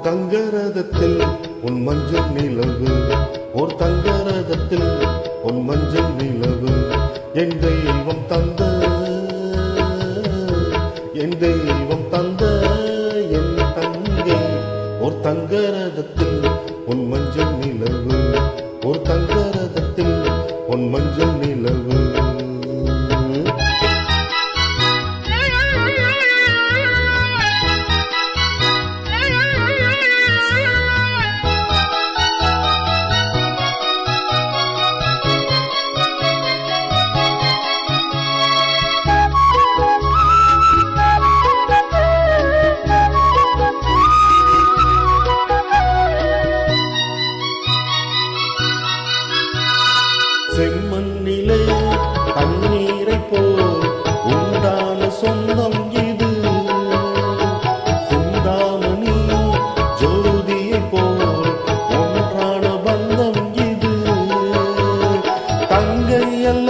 தங்கரதத்தில் உன் மஞ்சள் நிலவு, ஓர் தங்கரதத்தில் உன் மஞ்சள் நிலவு. என் தெய்வம் தந்த, என் தெய்வம் தந்த என் தங்கை. ஓர் தங்கரதத்தில் உன் மஞ்சள் நிலவு, ஓர் தங்கரதத்தில் உன் மஞ்சள் நிலவு. செம்மண்ணிலே தண்ணீரை போல் உண்டான சொந்தம் இது. சிந்தாமணி ஜோதியை போல் ஒன்றான பந்தம் இது. தங்கை அல்ல,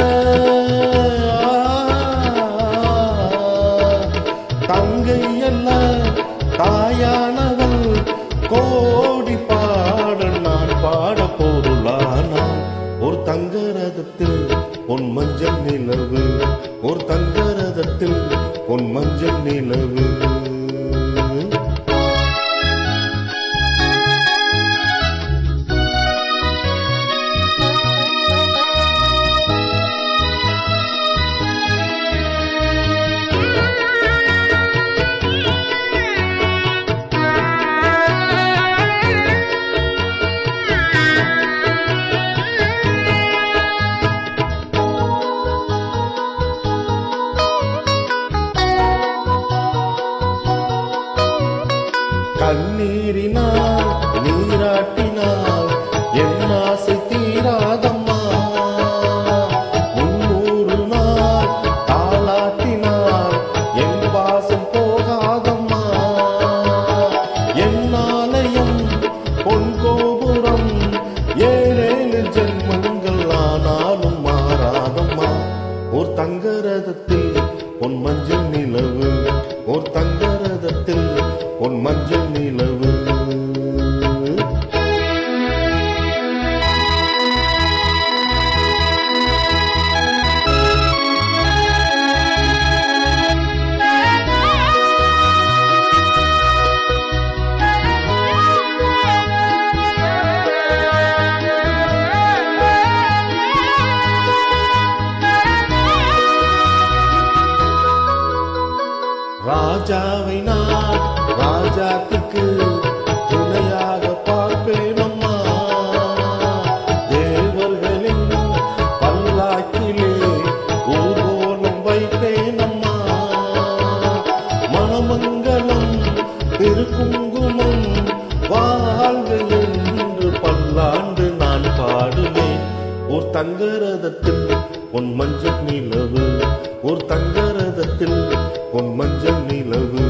தங்கை அல்ல தாயானவள். கோடி பாடல் நான் பாட பொருளானான். ஒரு தங்கரதத்தில் உன் மஞ்சள் நிலவு, ஒரு தங்கரதத்தில் உன் மஞ்சள் நிலவு. கண்ணீரினால் நீராட்டினால் என் ஆசை தீராதம்மா. 300 நாள் தாளாட்டினால் என் வாசம் போகாதம்மா. என் ஆலயம் பொன் கோபுரம் 7 ஜென்மங்கள் ஆனாலும் மாறாதம்மா. ஓர் தங்கரதத்தில் உன் மஞ்சள் நிலவு, ஓர் தங்கரதத்தில் உன் மஞ்சள் நிலவு. ராஜாவை நான் ராஜாத்துக்கு துணையாக பார்ப்பேனம்மா. தேவர்களின் பல்லாக்கிலே ஊர்வலம் வைப்பேனம்மா. மணமங்கலம் திருக்குங்குமம் வாழ்க என்று பல்லாண்டு நான் பாடுவேன். ஒரு தங்கரதத்தில் உன் மஞ்சள் நிலவு, ஒரு தங்கரதத்தில் உன் மஞ்சள் நிலவு.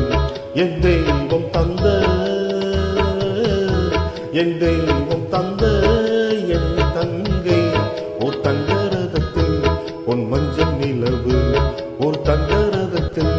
என் தெய்வம் தந்த, என் தெய்வம் தந்த என் தங்கை. ஒரு தங்கரதத்தில் உன் மஞ்சள் நிலவு, ஒரு தங்கரதத்தில்